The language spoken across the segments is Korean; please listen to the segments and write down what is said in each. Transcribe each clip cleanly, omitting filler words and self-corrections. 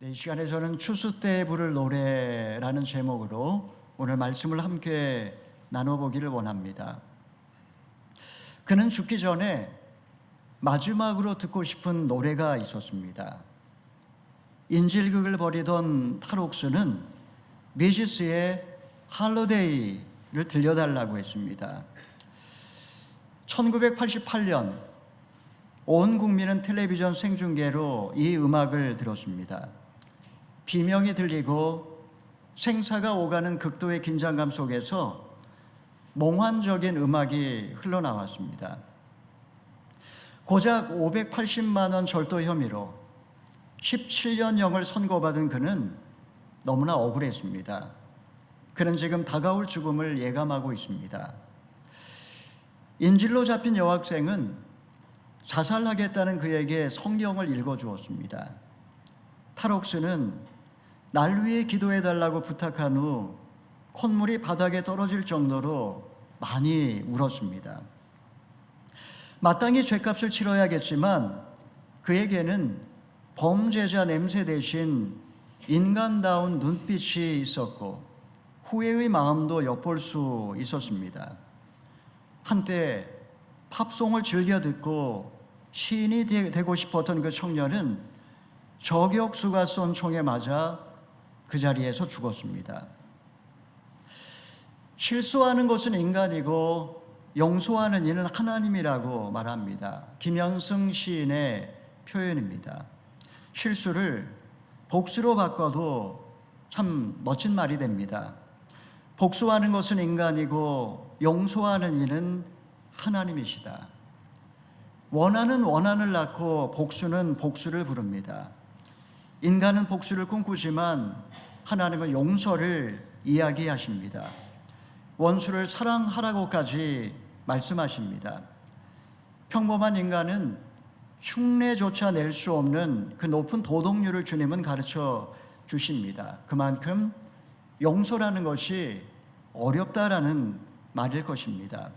이 시간에 저는 추수 때 부를 노래라는 제목으로 오늘 말씀을 함께 나눠보기를 원합니다. 그는 죽기 전에 마지막으로 듣고 싶은 노래가 있었습니다. 인질극을 벌이던 탈옥수는 미지스의 할로데이를 들려달라고 했습니다. 1988년 온 국민은 텔레비전 생중계로 이 음악을 들었습니다. 비명이 들리고 생사가 오가는 극도의 긴장감 속에서 몽환적인 음악이 흘러나왔습니다. 고작 580만 원 절도 혐의로 17년형을 선고받은 그는 너무나 억울했습니다. 그는 지금 다가올 죽음을 예감하고 있습니다. 인질로 잡힌 여학생은 자살하겠다는 그에게 성경을 읽어주었습니다. 탈옥수는 날 위해 기도해달라고 부탁한 후 콧물이 바닥에 떨어질 정도로 많이 울었습니다. 마땅히 죗값을 치러야겠지만 그에게는 범죄자 냄새 대신 인간다운 눈빛이 있었고 후회의 마음도 엿볼 수 있었습니다. 한때 팝송을 즐겨 듣고 시인이 되고 싶었던 그 청년은 저격수가 쏜 총에 맞아 그 자리에서 죽었습니다. 실수하는 것은 인간이고 용서하는 이는 하나님이라고 말합니다. 김현승 시인의 표현입니다. 실수를 복수로 바꿔도 참 멋진 말이 됩니다. 복수하는 것은 인간이고 용서하는 이는 하나님이시다. 원한은 원한을 낳고 복수는 복수를 부릅니다. 인간은 복수를 꿈꾸지만 하나님은 용서를 이야기하십니다. 원수를 사랑하라고까지 말씀하십니다. 평범한 인간은 흉내조차 낼 수 없는 그 높은 도덕률을 주님은 가르쳐 주십니다. 그만큼 용서라는 것이 어렵다라는 말일 것입니다.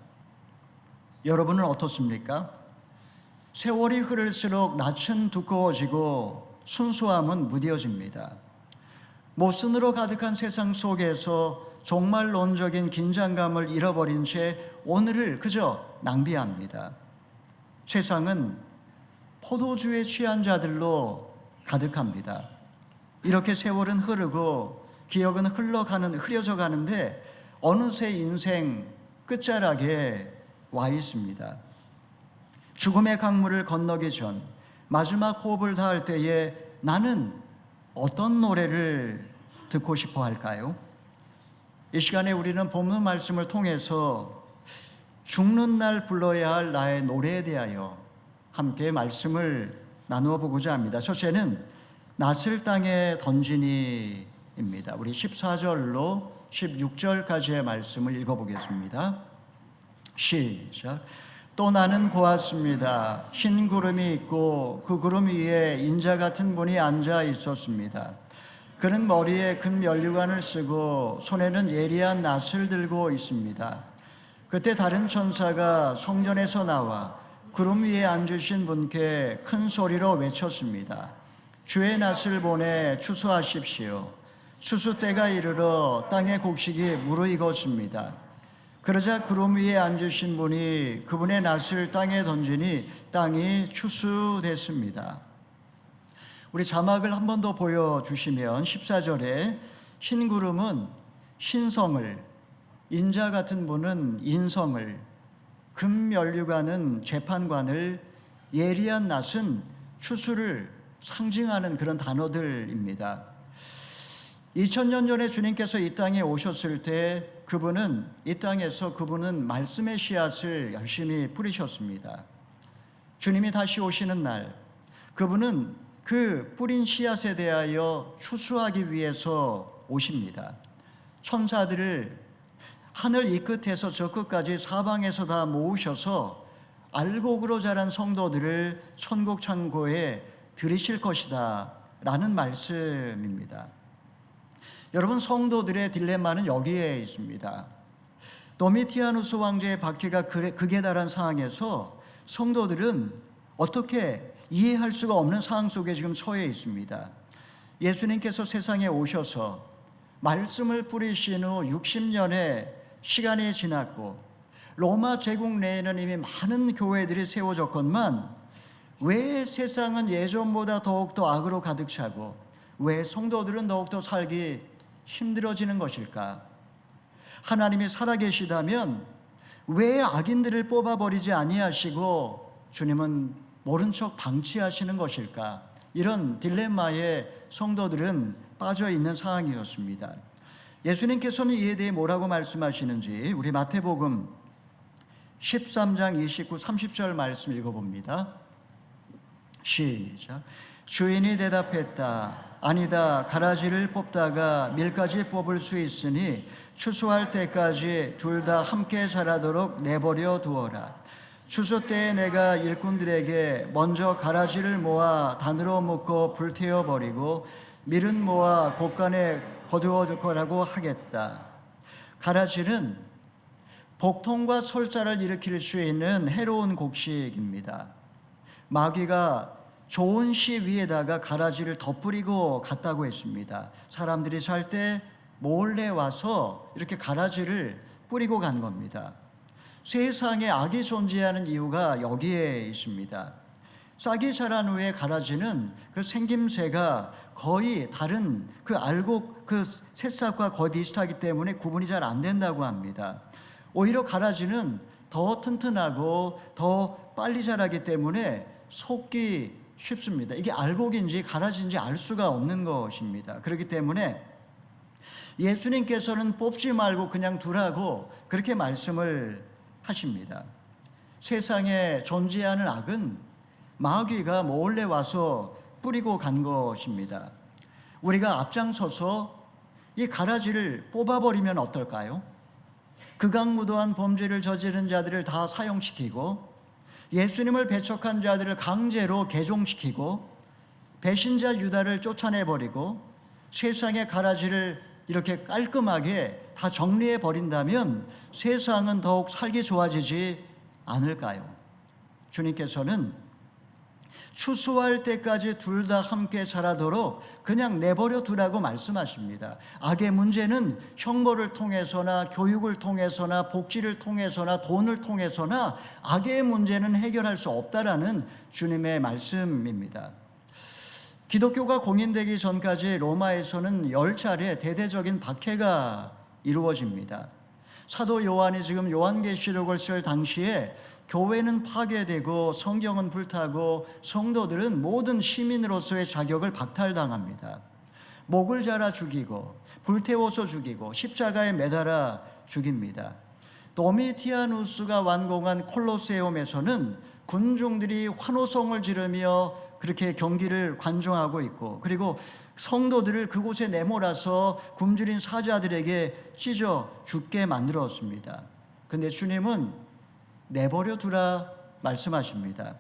여러분은 어떻습니까? 세월이 흐를수록 낯은 두꺼워지고 순수함은 무뎌집니다. 모순으로 가득한 세상 속에서 종말론적인 긴장감을 잃어버린 채 오늘을 그저 낭비합니다. 세상은 포도주에 취한 자들로 가득합니다. 이렇게 세월은 흐르고 기억은 흐려져 가는데 어느새 인생 끝자락에 와 있습니다. 죽음의 강물을 건너기 전 마지막 호흡을 다할 때에 나는 어떤 노래를 듣고 싶어 할까요? 이 시간에 우리는 본문 말씀을 통해서 죽는 날 불러야 할 나의 노래에 대하여 함께 말씀을 나누어 보고자 합니다. 첫째는 낯을 땅에 던지니입니다. 우리 14절로 16절까지의 말씀을 읽어보겠습니다. 시작. 또 나는 보았습니다. 흰 구름이 있고 그 구름 위에 인자 같은 분이 앉아 있었습니다. 그는 머리에 큰 면류관을 쓰고 손에는 예리한 낫을 들고 있습니다. 그때 다른 천사가 성전에서 나와 구름 위에 앉으신 분께 큰 소리로 외쳤습니다. 주의 낫을 보내 추수하십시오. 추수 때가 이르러 땅의 곡식이 무르익었습니다. 그러자 구름 위에 앉으신 분이 그분의 낫을 땅에 던지니 땅이 추수됐습니다. 우리 자막을 한 번 더 보여주시면 14절에 흰 구름은 신성을, 인자 같은 분은 인성을, 금면류관은 재판관을, 예리한 낫은 추수를 상징하는 그런 단어들입니다. 2000년 전에 주님께서 이 땅에 오셨을 때 이 땅에서 그분은 말씀의 씨앗을 열심히 뿌리셨습니다. 주님이 다시 오시는 날 그분은 그 뿌린 씨앗에 대하여 추수하기 위해서 오십니다. 천사들을 하늘 이 끝에서 저 끝까지 사방에서 다 모으셔서 알곡으로 자란 성도들을 천국 창고에 들이실 것이다 라는 말씀입니다. 여러분, 성도들의 딜레마는 여기에 있습니다. 도미티아누스 왕제의 박해가 극에 달한 상황에서 성도들은 어떻게 이해할 수가 없는 상황 속에 지금 처해 있습니다. 예수님께서 세상에 오셔서 말씀을 뿌리신 후 60년의 시간이 지났고 로마 제국 내에는 이미 많은 교회들이 세워졌건만 왜 세상은 예전보다 더욱더 악으로 가득 차고 왜 성도들은 더욱더 살기 힘들어지는 것일까? 하나님이 살아계시다면 왜 악인들을 뽑아버리지 아니하시고 주님은 모른 척 방치하시는 것일까? 이런 딜레마에 성도들은 빠져 있는 상황이었습니다. 예수님께서는 이에 대해 뭐라고 말씀하시는지 우리 마태복음 13장 29, 30절 말씀 읽어봅니다. 시작. 주인이 대답했다. 아니다. 가라지를 뽑다가 밀까지 뽑을 수 있으니 추수할 때까지 둘 다 함께 자라도록 내버려 두어라. 추수 때에 내가 일꾼들에게 먼저 가라지를 모아 단으로 묶어 불태워 버리고 밀은 모아 곳간에 거두어 둘 거라고 하겠다. 가라지는 복통과 설사를 일으킬 수 있는 해로운 곡식입니다. 마귀가 좋은 씨 위에다가 가라지를 덧뿌리고 갔다고 했습니다. 사람들이 잘 때 몰래 와서 이렇게 가라지를 뿌리고 간 겁니다. 세상에 악이 존재하는 이유가 여기에 있습니다. 싹이 자란 후에 가라지는 그 생김새가 거의 다른 그 알곡 그 새싹과 거의 비슷하기 때문에 구분이 잘 안 된다고 합니다. 오히려 가라지는 더 튼튼하고 더 빨리 자라기 때문에 속기 쉽습니다. 이게 알곡인지 가라지인지 알 수가 없는 것입니다. 그렇기 때문에 예수님께서는 뽑지 말고 그냥 두라고 그렇게 말씀을 하십니다. 세상에 존재하는 악은 마귀가 몰래 와서 뿌리고 간 것입니다. 우리가 앞장서서 이 가라지를 뽑아버리면 어떨까요? 극악무도한 범죄를 저지른 자들을 다 사형시키고 예수님을 배척한 자들을 강제로 개종시키고 배신자 유다를 쫓아내버리고 세상의 가라지를 이렇게 깔끔하게 다 정리해버린다면 세상은 더욱 살기 좋아지지 않을까요? 주님께서는 추수할 때까지 둘 다 함께 자라도록 그냥 내버려 두라고 말씀하십니다. 악의 문제는 형벌을 통해서나 교육을 통해서나 복지를 통해서나 돈을 통해서나 악의 문제는 해결할 수 없다라는 주님의 말씀입니다. 기독교가 공인되기 전까지 로마에서는 10차례 대대적인 박해가 이루어집니다. 사도 요한이 지금 요한계시록을 쓸 당시에 교회는 파괴되고 성경은 불타고 성도들은 모든 시민으로서의 자격을 박탈당합니다. 목을 자라 죽이고 불태워서 죽이고 십자가에 매달아 죽입니다. 도미티아누스가 완공한 콜로세움에서는 군중들이 환호성을 지르며 그렇게 경기를 관중하고 있고 그리고 성도들을 그곳에 내몰아서 굶주린 사자들에게 찢어 죽게 만들었습니다. 근데 주님은 내버려 두라 말씀하십니다.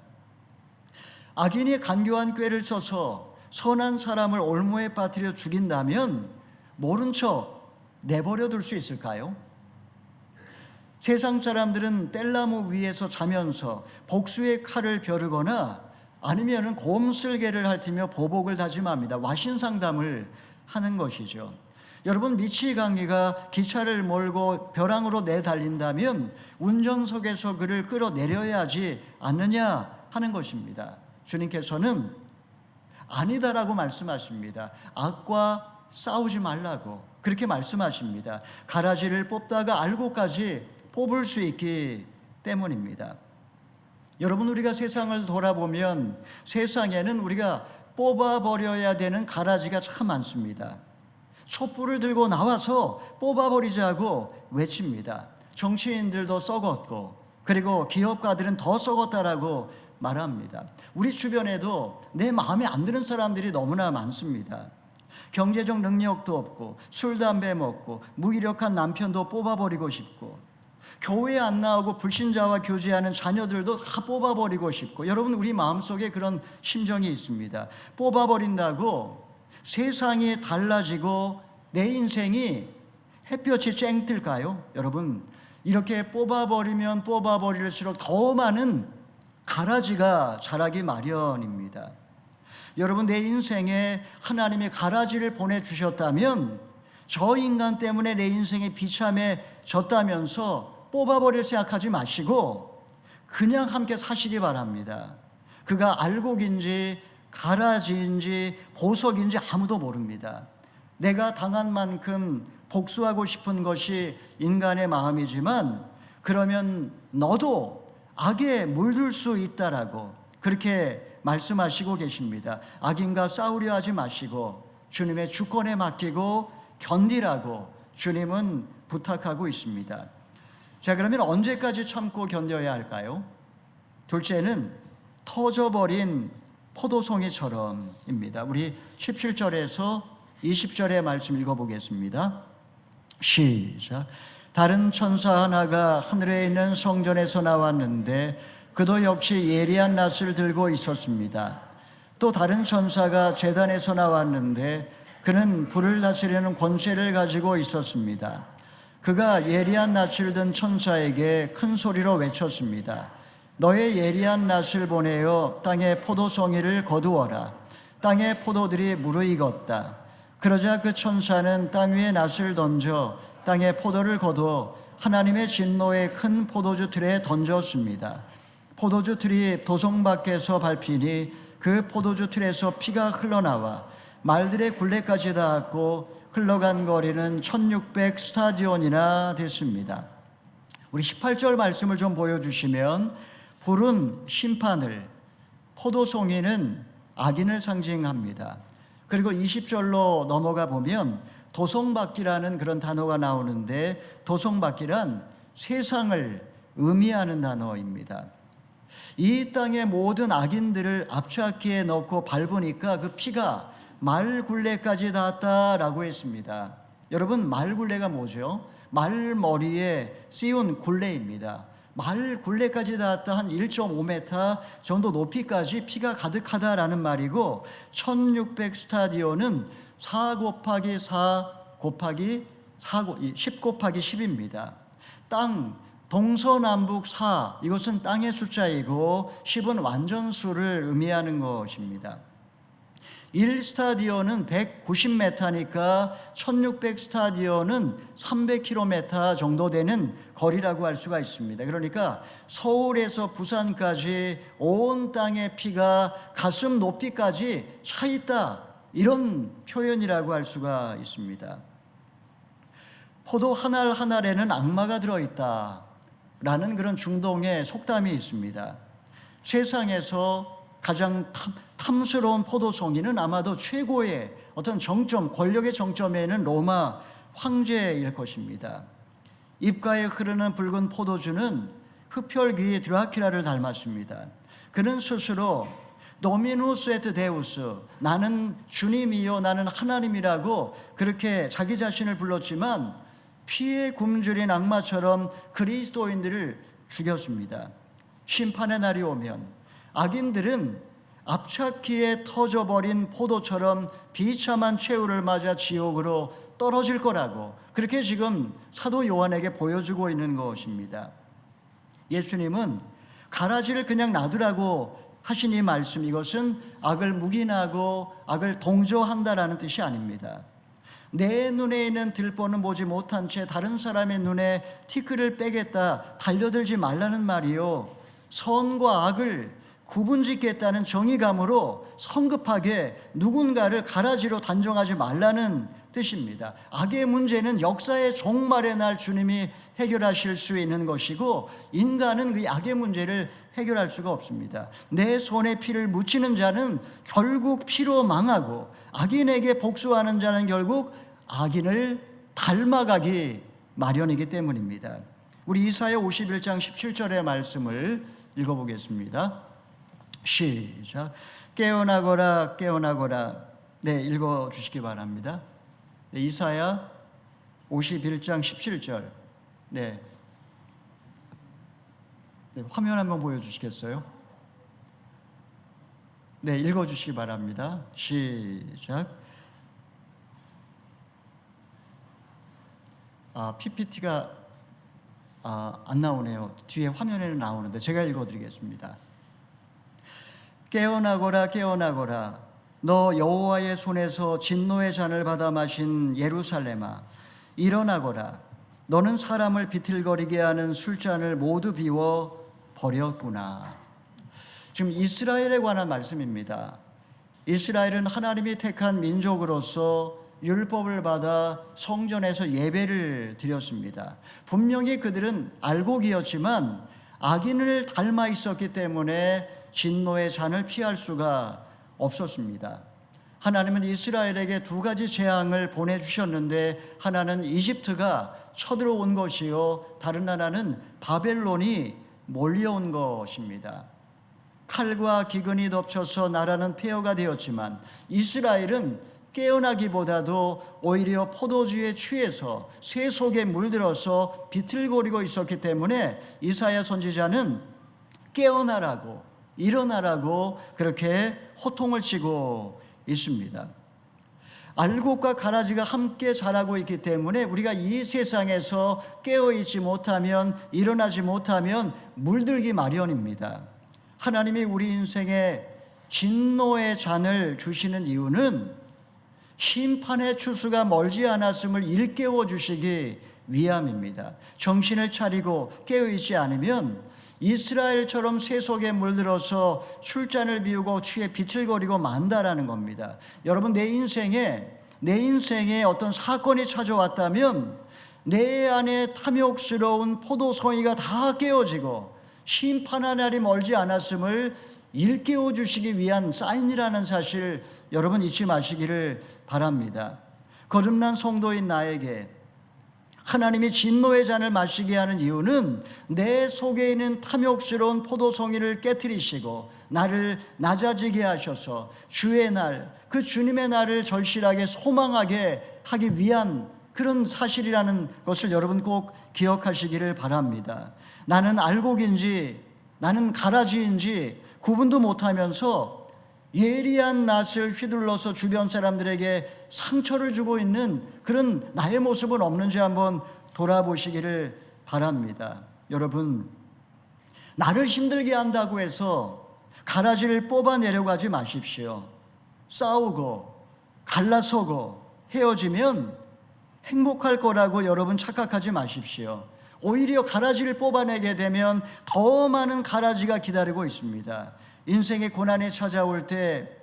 악인이 간교한 꾀를 써서 선한 사람을 올무에 빠뜨려 죽인다면 모른 척 내버려 둘 수 있을까요? 세상 사람들은 뗄나무 위에서 자면서 복수의 칼을 벼르거나 아니면 곰슬개를 핥으며 보복을 다짐합니다. 와신상담을 하는 것이죠. 여러분, 미치광이가 기차를 몰고 벼랑으로 내달린다면 운전석에서 그를 끌어내려야 하지 않느냐 하는 것입니다. 주님께서는 아니다라고 말씀하십니다. 악과 싸우지 말라고 그렇게 말씀하십니다. 가라지를 뽑다가 알곡까지 뽑을 수 있기 때문입니다. 여러분, 우리가 세상을 돌아보면 세상에는 우리가 뽑아버려야 되는 가라지가 참 많습니다. 촛불을 들고 나와서 뽑아버리자고 외칩니다. 정치인들도 썩었고 그리고 기업가들은 더 썩었다라고 말합니다. 우리 주변에도 내 마음에 안 드는 사람들이 너무나 많습니다. 경제적 능력도 없고 술, 담배 먹고 무기력한 남편도 뽑아버리고 싶고 교회에 안 나오고 불신자와 교제하는 자녀들도 다 뽑아버리고 싶고 여러분, 우리 마음속에 그런 심정이 있습니다. 뽑아버린다고 세상이 달라지고 내 인생이 햇볕이 쨍뜰까요? 여러분, 이렇게 뽑아버리면 뽑아버릴수록 더 많은 가라지가 자라기 마련입니다. 여러분, 내 인생에 하나님이 가라지를 보내주셨다면 저 인간 때문에 내 인생이 비참해졌다면서 뽑아버릴 생각하지 마시고 그냥 함께 사시기 바랍니다. 그가 알곡인지 가라지인지 보석인지 아무도 모릅니다. 내가 당한 만큼 복수하고 싶은 것이 인간의 마음이지만 그러면 너도 악에 물들 수 있다라고 그렇게 말씀하시고 계십니다. 악인과 싸우려 하지 마시고 주님의 주권에 맡기고 견디라고 주님은 부탁하고 있습니다. 자, 그러면 언제까지 참고 견뎌야 할까요? 둘째는 터져버린 포도송이처럼입니다. 우리 17절에서 20절의 말씀 읽어보겠습니다. 시작. 다른 천사 하나가 하늘에 있는 성전에서 나왔는데 그도 역시 예리한 낫을 들고 있었습니다. 또 다른 천사가 제단에서 나왔는데 그는 불을 다스리는 권세를 가지고 있었습니다. 그가 예리한 낫을 든 천사에게 큰 소리로 외쳤습니다. 너의 예리한 낫을 보내어 땅의 포도송이를 거두어라. 땅의 포도들이 무르익었다. 그러자 그 천사는 땅 위에 낫을 던져 땅의 포도를 거두어 하나님의 진노의 큰 포도주 틀에 던졌습니다. 포도주 틀이 도성 밖에서 밟히니 그 포도주 틀에서 피가 흘러나와 말들의 굴레까지 닿았고 흘러간 거리는 1600 스타디온이나 됐습니다. 우리 18절 말씀을 좀 보여주시면 불은 심판을, 포도송이는 악인을 상징합니다. 그리고 20절로 넘어가 보면 도성밖이라는 그런 단어가 나오는데 도성밖이란 세상을 의미하는 단어입니다. 이 땅의 모든 악인들을 앞좌키에 넣고 밟으니까 그 피가 말굴레까지 닿았다라고 했습니다. 여러분, 말굴레가 뭐죠? 말머리에 씌운 굴레입니다. 말굴레까지 닿았다, 한 1.5m 정도 높이까지 피가 가득하다라는 말이고 1600 스타디온은 4 곱하기 4 곱하기 10 곱하기 10입니다. 땅 동서남북 4, 이것은 땅의 숫자이고 10은 완전수를 의미하는 것입니다. 1스타디온은 190m니까 1600 스타디온은 300km 정도 되는 거리라고 할 수가 있습니다. 그러니까 서울에서 부산까지 온 땅의 피가 가슴 높이까지 차 있다, 이런 표현이라고 할 수가 있습니다. 포도 한 알 한 알에는 악마가 들어있다 라는 그런 중동의 속담이 있습니다. 세상에서 가장 탐스러운 포도송이는 아마도 최고의 어떤 정점, 권력의 정점에는 로마 황제일 것입니다. 입가에 흐르는 붉은 포도주는 흡혈귀 드라큘라를 닮았습니다. 그는 스스로 도미누스 에트 데우스, 나는 주님이요 나는 하나님이라고 그렇게 자기 자신을 불렀지만 피에 굶주린 악마처럼 그리스도인들을 죽였습니다. 심판의 날이 오면 악인들은 앞차키에 터져버린 포도처럼 비참한 최후를 맞아 지옥으로 떨어질 거라고 그렇게 지금 사도 요한에게 보여주고 있는 것입니다. 예수님은 가라지를 그냥 놔두라고 하신 이 말씀, 이것은 악을 묵인하고 악을 동조한다라는 뜻이 아닙니다. 내 눈에 있는 들보는 보지 못한 채 다른 사람의 눈에 티끌을 빼겠다, 달려들지 말라는 말이요, 선과 악을 구분짓겠다는 정의감으로 성급하게 누군가를 가라지로 단정하지 말라는 뜻입니다. 악의 문제는 역사의 종말의 날 주님이 해결하실 수 있는 것이고 인간은 그 악의 문제를 해결할 수가 없습니다. 내 손에 피를 묻히는 자는 결국 피로 망하고 악인에게 복수하는 자는 결국 악인을 닮아가기 마련이기 때문입니다. 우리 이사야 51장 17절의 말씀을 읽어보겠습니다. 시작. 깨어나거라 깨어나거라. 네, 읽어주시기 바랍니다. 네, 이사야 51장 17절. 네, 화면 한번 보여주시겠어요? 네, 읽어주시기 바랍니다. 시작. PPT가 안 나오네요. 뒤에 화면에는 나오는데 제가 읽어드리겠습니다. 깨어나거라 깨어나거라. 너 여호와의 손에서 진노의 잔을 받아 마신 예루살렘아, 일어나거라. 너는 사람을 비틀거리게 하는 술잔을 모두 비워 버렸구나. 지금 이스라엘에 관한 말씀입니다. 이스라엘은 하나님이 택한 민족으로서 율법을 받아 성전에서 예배를 드렸습니다. 분명히 그들은 알곡이었지만 악인을 닮아 있었기 때문에 진노의 잔을 피할 수가 없었습니다. 하나님은 이스라엘에게 두 가지 재앙을 보내주셨는데, 하나는 이집트가 쳐들어온 것이요, 다른 하나는 바벨론이 몰려온 것입니다. 칼과 기근이 덮쳐서 나라는 폐허가 되었지만 이스라엘은 깨어나기보다도 오히려 포도주에 취해서 쇠 속에 물들어서 비틀거리고 있었기 때문에 이사야 선지자는 깨어나라고, 일어나라고 그렇게 호통을 치고 있습니다. 알곡과 가라지가 함께 자라고 있기 때문에 우리가 이 세상에서 깨어있지 못하면, 일어나지 못하면 물들기 마련입니다. 하나님이 우리 인생에 진노의 잔을 주시는 이유는 심판의 추수가 멀지 않았음을 일깨워 주시기 위함입니다. 정신을 차리고 깨어있지 않으면 이스라엘처럼 새 속에 물들어서 술잔을 비우고 취해 비틀거리고 만다라는 겁니다. 여러분, 내 인생에 어떤 사건이 찾아왔다면 내 안에 탐욕스러운 포도송이가 다 깨어지고 심판의 날이 멀지 않았음을 일깨워 주시기 위한 사인이라는 사실, 여러분 잊지 마시기를 바랍니다. 거듭난 성도인 나에게 하나님이 진노의 잔을 마시게 하는 이유는 내 속에 있는 탐욕스러운 포도송이를 깨트리시고 나를 낮아지게 하셔서 주의 날, 그 주님의 날을 절실하게 소망하게 하기 위한 그런 사실이라는 것을 여러분 꼭 기억하시기를 바랍니다. 나는 알곡인지 나는 가라지인지 구분도 못하면서 예리한 낫을 휘둘러서 주변 사람들에게 상처를 주고 있는 그런 나의 모습은 없는지 한번 돌아보시기를 바랍니다. 여러분, 나를 힘들게 한다고 해서 가라지를 뽑아내려고 하지 마십시오. 싸우고 갈라서고 헤어지면 행복할 거라고 여러분 착각하지 마십시오. 오히려 가라지를 뽑아내게 되면 더 많은 가라지가 기다리고 있습니다. 인생의 고난이 찾아올 때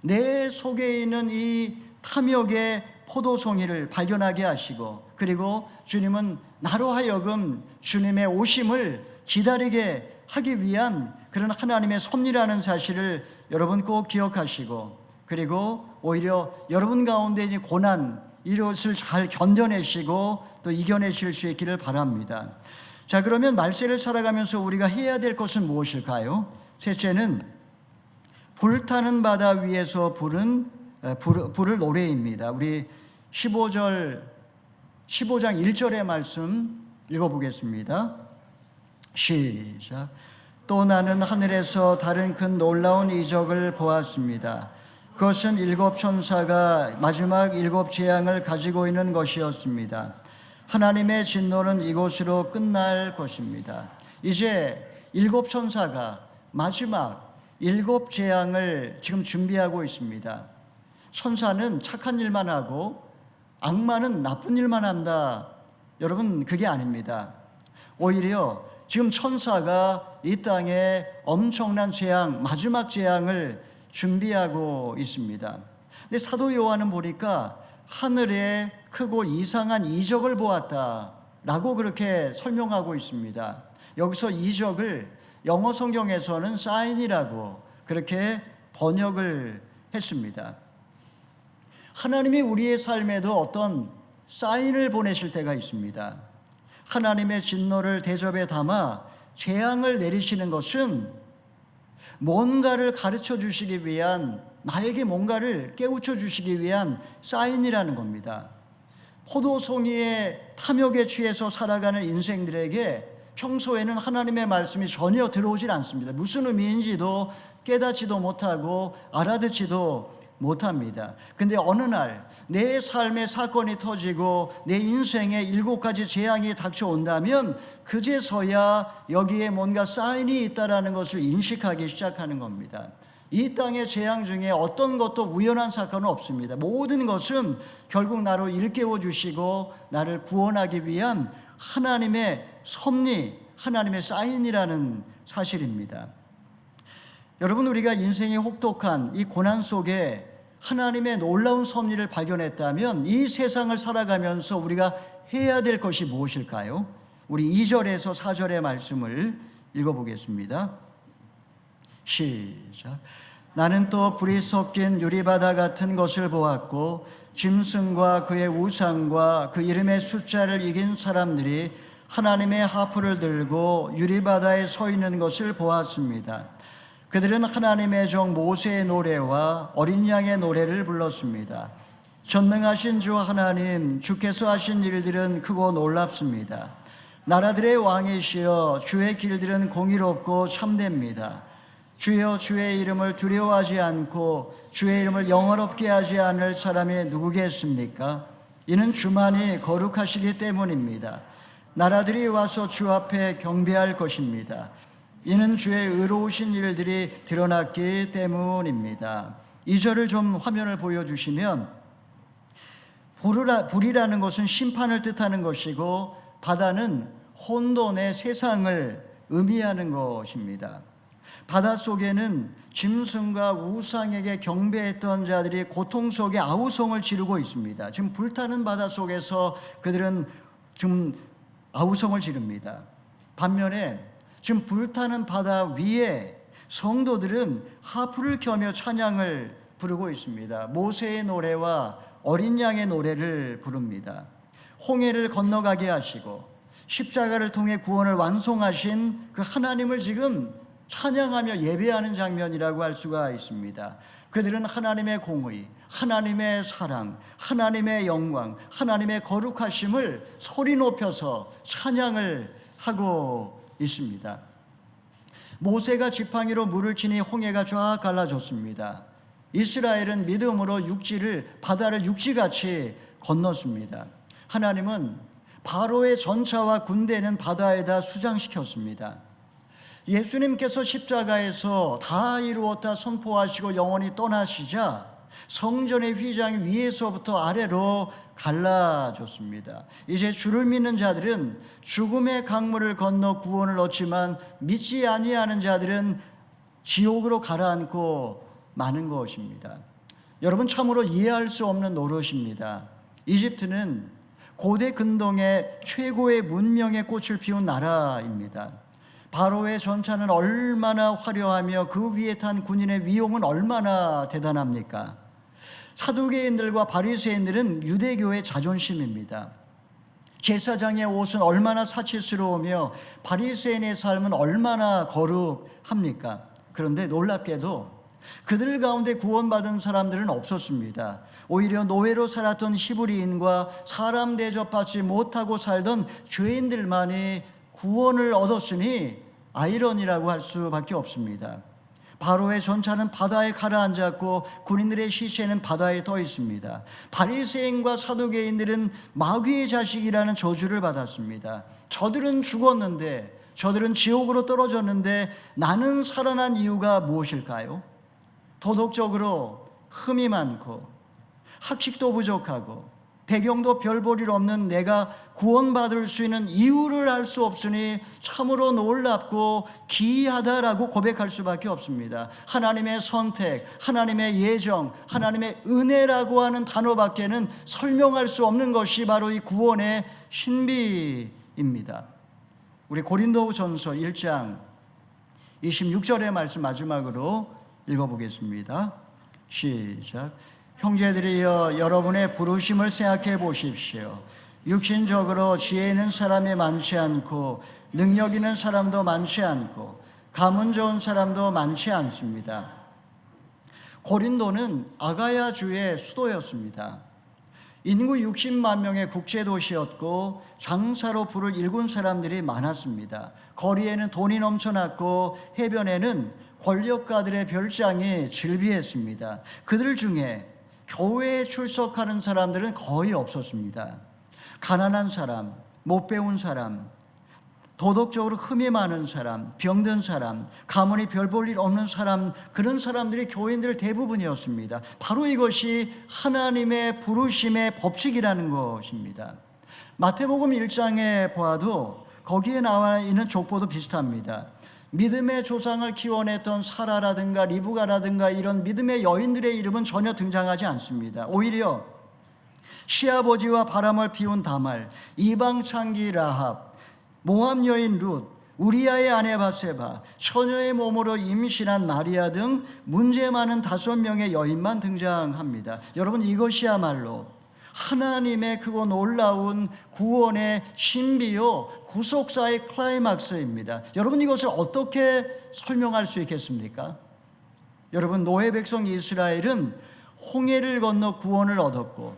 내 속에 있는 이 탐욕의 포도송이를 발견하게 하시고, 그리고 주님은 나로 하여금 주님의 오심을 기다리게 하기 위한 그런 하나님의 섭리라는 사실을 여러분 꼭 기억하시고, 그리고 오히려 여러분 가운데 있는 고난, 이것을 잘 견뎌내시고 또 이겨내실 수 있기를 바랍니다. 자, 그러면 말세를 살아가면서 우리가 해야 될 것은 무엇일까요? 셋째는 불타는 바다 위에서 부를 노래입니다. 우리 15장 1절의 말씀 읽어보겠습니다. 시작. 또 나는 하늘에서 다른 큰 놀라운 이적을 보았습니다. 그것은 7 천사가 마지막 7 재앙을 가지고 있는 것이었습니다. 하나님의 진노는 이곳으로 끝날 것입니다. 이제 7 천사가 마지막 7 재앙을 지금 준비하고 있습니다. 천사는 착한 일만 하고 악마는 나쁜 일만 한다. 여러분, 그게 아닙니다. 오히려 지금 천사가 이 땅에 엄청난 재앙, 마지막 재앙을 준비하고 있습니다. 근데 사도 요한은 보니까 하늘에 크고 이상한 이적을 보았다라고 그렇게 설명하고 있습니다. 여기서 이적을 영어 성경에서는 사인이라고 그렇게 번역을 했습니다. 하나님이 우리의 삶에도 어떤 사인을 보내실 때가 있습니다. 하나님의 진노를 대접에 담아 재앙을 내리시는 것은 뭔가를 가르쳐 주시기 위한, 나에게 뭔가를 깨우쳐 주시기 위한 사인이라는 겁니다. 포도송이의 탐욕에 취해서 살아가는 인생들에게 평소에는 하나님의 말씀이 전혀 들어오질 않습니다. 무슨 의미인지도 깨닫지도 못하고 알아듣지도 못합니다. 근데 어느 날 내 삶의 사건이 터지고 내 인생에 7가지 재앙이 닥쳐온다면 그제서야 여기에 뭔가 사인이 있다라는 것을 인식하기 시작하는 겁니다. 이 땅의 재앙 중에 어떤 것도 우연한 사건은 없습니다. 모든 것은 결국 나로 일깨워 주시고 나를 구원하기 위한 하나님의 섭리, 하나님의 사인이라는 사실입니다. 여러분, 우리가 인생의 혹독한 이 고난 속에 하나님의 놀라운 섭리를 발견했다면 이 세상을 살아가면서 우리가 해야 될 것이 무엇일까요? 우리 2절에서 4절의 말씀을 읽어보겠습니다. 시작. 나는 또 불이 섞인 유리바다 같은 것을 보았고 짐승과 그의 우상과 그 이름의 숫자를 이긴 사람들이 하나님의 하프를 들고 유리바다에 서 있는 것을 보았습니다. 그들은 하나님의 종 모세의 노래와 어린 양의 노래를 불렀습니다. 전능하신 주 하나님, 주께서 하신 일들은 크고 놀랍습니다. 나라들의 왕이시여, 주의 길들은 공의롭고 참됩니다. 주여, 주의 이름을 두려워하지 않고 주의 이름을 영화롭게 하지 않을 사람이 누구겠습니까? 이는 주만이 거룩하시기 때문입니다. 나라들이 와서 주 앞에 경배할 것입니다. 이는 주의 의로우신 일들이 드러났기 때문입니다. 2절을 좀 화면을 보여주시면, 불이라는 것은 심판을 뜻하는 것이고 바다는 혼돈의 세상을 의미하는 것입니다. 바다 속에는 짐승과 우상에게 경배했던 자들이 고통 속에 아우성을 지르고 있습니다. 지금 불타는 바다 속에서 그들은 지금 아우성을 지릅니다. 반면에 지금 불타는 바다 위에 성도들은 하프를 켜며 찬양을 부르고 있습니다. 모세의 노래와 어린 양의 노래를 부릅니다. 홍해를 건너가게 하시고 십자가를 통해 구원을 완성하신 그 하나님을 지금 찬양하며 예배하는 장면이라고 할 수가 있습니다. 그들은 하나님의 공의, 하나님의 사랑, 하나님의 영광, 하나님의 거룩하심을 소리 높여서 찬양을 하고 있습니다. 모세가 지팡이로 물을 치니 홍해가 쫙 갈라졌습니다. 이스라엘은 믿음으로 바다를 육지같이 건넜습니다. 하나님은 바로의 전차와 군대는 바다에다 수장시켰습니다. 예수님께서 십자가에서 다 이루었다 선포하시고 영원히 떠나시자 성전의 휘장이 위에서부터 아래로 갈라졌습니다. 이제 주를 믿는 자들은 죽음의 강물을 건너 구원을 얻지만 믿지 아니하는 자들은 지옥으로 가라앉고 마는 것입니다. 여러분, 참으로 이해할 수 없는 노릇입니다. 이집트는 고대 근동의 최고의 문명의 꽃을 피운 나라입니다. 바로의 전차는 얼마나 화려하며 그 위에 탄 군인의 위용은 얼마나 대단합니까? 사두개인들과 바리새인들은 유대교의 자존심입니다. 제사장의 옷은 얼마나 사치스러우며 바리새인의 삶은 얼마나 거룩합니까? 그런데 놀랍게도 그들 가운데 구원받은 사람들은 없었습니다. 오히려 노예로 살았던 히브리인과 사람 대접받지 못하고 살던 죄인들만이 구원을 얻었으니 아이러니라고 할 수밖에 없습니다. 바로의 전차는 바다에 가라앉았고 군인들의 시체는 바다에 떠 있습니다. 바리새인과 사두개인들은 마귀의 자식이라는 저주를 받았습니다. 저들은 죽었는데, 저들은 지옥으로 떨어졌는데 나는 살아난 이유가 무엇일까요? 도덕적으로 흠이 많고 학식도 부족하고 배경도 별 볼 일 없는 내가 구원받을 수 있는 이유를 알 수 없으니 참으로 놀랍고 기이하다라고 고백할 수밖에 없습니다. 하나님의 선택, 하나님의 예정, 하나님의 은혜라고 하는 단어밖에는 설명할 수 없는 것이 바로 이 구원의 신비입니다. 우리 고린도전서 1장 26절의 말씀 마지막으로 읽어보겠습니다. 시작. 형제들이여, 여러분의 부르심을 생각해 보십시오. 육신적으로 지혜 있는 사람이 많지 않고 능력 있는 사람도 많지 않고 가문 좋은 사람도 많지 않습니다. 고린도는 아가야주의 수도였습니다. 인구 60만 명의 국제도시였고 장사로 부를 일군 사람들이 많았습니다. 거리에는 돈이 넘쳐났고 해변에는 권력가들의 별장이 즐비했습니다. 그들 중에 교회에 출석하는 사람들은 거의 없었습니다. 가난한 사람, 못 배운 사람, 도덕적으로 흠이 많은 사람, 병든 사람, 가문이 별 볼 일 없는 사람, 그런 사람들이 교인들 대부분이었습니다. 바로 이것이 하나님의 부르심의 법칙이라는 것입니다. 마태복음 1장에 보아도 거기에 나와 있는 족보도 비슷합니다. 믿음의 조상을 키워냈던 사라라든가 리브가라든가 이런 믿음의 여인들의 이름은 전혀 등장하지 않습니다. 오히려 시아버지와 바람을 피운 다말, 이방 창기 라합, 모압 여인 룻, 우리아의 아내 바세바, 처녀의 몸으로 임신한 마리아 등 문제 많은 5명의 여인만 등장합니다. 여러분, 이것이야말로 하나님의 그거 놀라운 구원의 신비요 구속사의 클라이막스입니다. 여러분, 이것을 어떻게 설명할 수 있겠습니까? 여러분, 노예 백성 이스라엘은 홍해를 건너 구원을 얻었고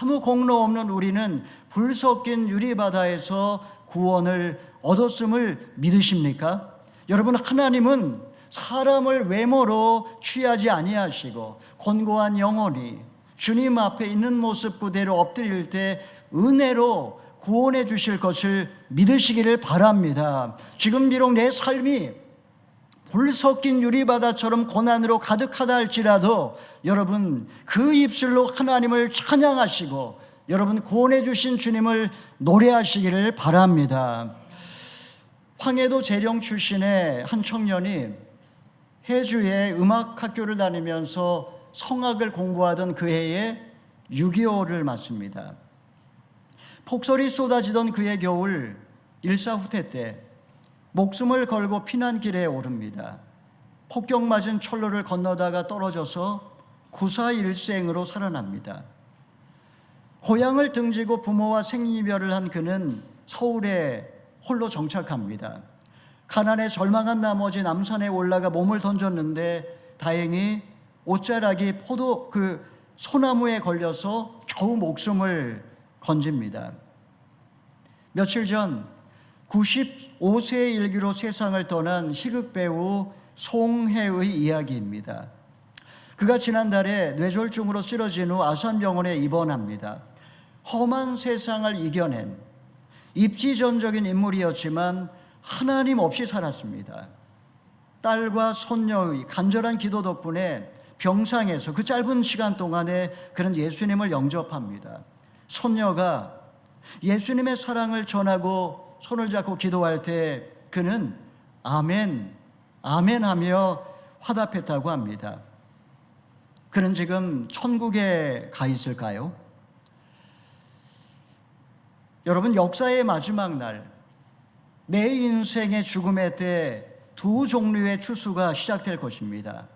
아무 공로 없는 우리는 불 섞인 유리바다에서 구원을 얻었음을 믿으십니까? 여러분, 하나님은 사람을 외모로 취하지 아니하시고 곤고한 영혼이 주님 앞에 있는 모습 그대로 엎드릴 때 은혜로 구원해 주실 것을 믿으시기를 바랍니다. 지금 비록 내 삶이 불 섞인 유리바다처럼 고난으로 가득하다 할지라도 여러분, 그 입술로 하나님을 찬양하시고 여러분 구원해 주신 주님을 노래하시기를 바랍니다. 황해도 재령 출신의 한 청년이 해주에 음악학교를 다니면서 성악을 공부하던 그 해에 6.25를 맞습니다. 폭설이 쏟아지던 그해 겨울 일사후퇴 때 목숨을 걸고 피난길에 오릅니다. 폭격 맞은 철로를 건너다가 떨어져서 구사일생으로 살아납니다. 고향을 등지고 부모와 생이별을 한 그는 서울에 홀로 정착합니다. 가난에 절망한 나머지 남산에 올라가 몸을 던졌는데 다행히 옷자락이 소나무에 걸려서 겨우 목숨을 건집니다. 며칠 전 95세의 일기로 세상을 떠난 희극 배우 송혜의 이야기입니다. 그가 지난달에 뇌졸중으로 쓰러진 후 아산병원에 입원합니다. 험한 세상을 이겨낸 입지전적인 인물이었지만 하나님 없이 살았습니다. 딸과 손녀의 간절한 기도 덕분에 병상에서 그 짧은 시간 동안에 그는 예수님을 영접합니다. 손녀가 예수님의 사랑을 전하고 손을 잡고 기도할 때 그는 아멘, 아멘 하며 화답했다고 합니다. 그는 지금 천국에 가 있을까요? 여러분, 역사의 마지막 날, 내 인생의 죽음의 때 두 종류의 추수가 시작될 것입니다.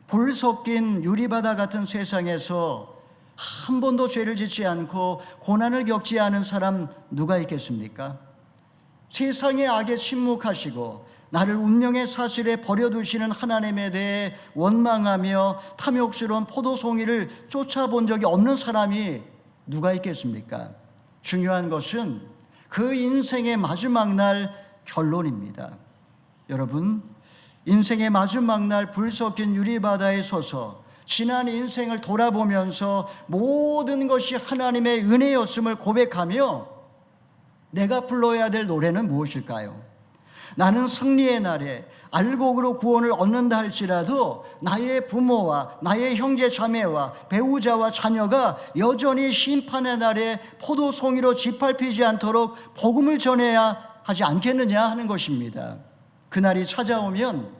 불 섞인 유리바다 같은 세상에서 한 번도 죄를 짓지 않고 고난을 겪지 않은 사람 누가 있겠습니까? 세상의 악에 침묵하시고 나를 운명의 사슬에 버려두시는 하나님에 대해 원망하며 탐욕스러운 포도송이를 쫓아본 적이 없는 사람이 누가 있겠습니까? 중요한 것은 그 인생의 마지막 날 결론입니다. 여러분, 인생의 마지막 날 불 섞인 유리바다에 서서 지난 인생을 돌아보면서 모든 것이 하나님의 은혜였음을 고백하며 내가 불러야 될 노래는 무엇일까요? 나는 승리의 날에 알곡으로 구원을 얻는다 할지라도 나의 부모와 나의 형제 자매와 배우자와 자녀가 여전히 심판의 날에 포도송이로 짓밟히지 않도록 복음을 전해야 하지 않겠느냐 하는 것입니다. 그날이 찾아오면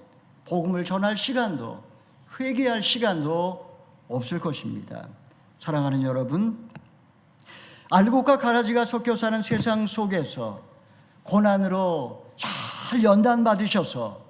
복음을 전할 시간도 회개할 시간도 없을 것입니다. 사랑하는 여러분, 알곡과 가라지가 섞여 사는 세상 속에서 고난으로 잘 연단받으셔서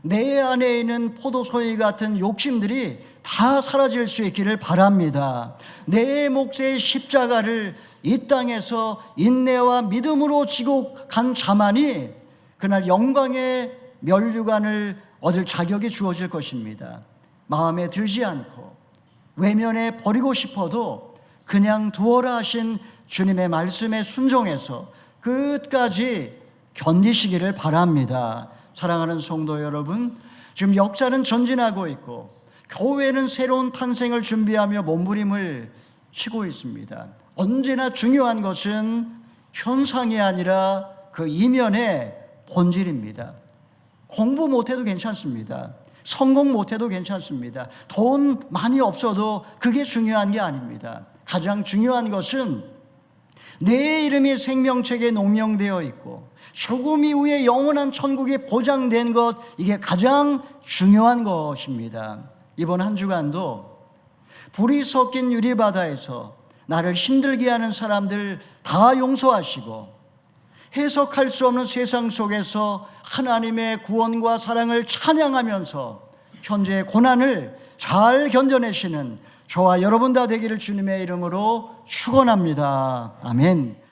내 안에 있는 포도송이 같은 욕심들이 다 사라질 수 있기를 바랍니다. 내 몫의 십자가를 이 땅에서 인내와 믿음으로 지고 간 자만이 그날 영광의 면류관을 얻을 자격이 주어질 것입니다. 마음에 들지 않고 외면해 버리고 싶어도 그냥 두어라 하신 주님의 말씀에 순종해서 끝까지 견디시기를 바랍니다. 사랑하는 성도 여러분, 지금 역사는 전진하고 있고 교회는 새로운 탄생을 준비하며 몸부림을 치고 있습니다. 언제나 중요한 것은 현상이 아니라 그 이면의 본질입니다. 공부 못해도 괜찮습니다. 성공 못해도 괜찮습니다. 돈 많이 없어도 그게 중요한 게 아닙니다. 가장 중요한 것은 내 이름이 생명책에 농명되어 있고 죽음 이후에 영원한 천국이 보장된 것, 이게 가장 중요한 것입니다. 이번 한 주간도 불이 섞인 유리바다에서 나를 힘들게 하는 사람들 다 용서하시고 해석할 수 없는 세상 속에서 하나님의 구원과 사랑을 찬양하면서 현재의 고난을 잘 견뎌내시는 저와 여러분 다 되기를 주님의 이름으로 축원합니다. 아멘.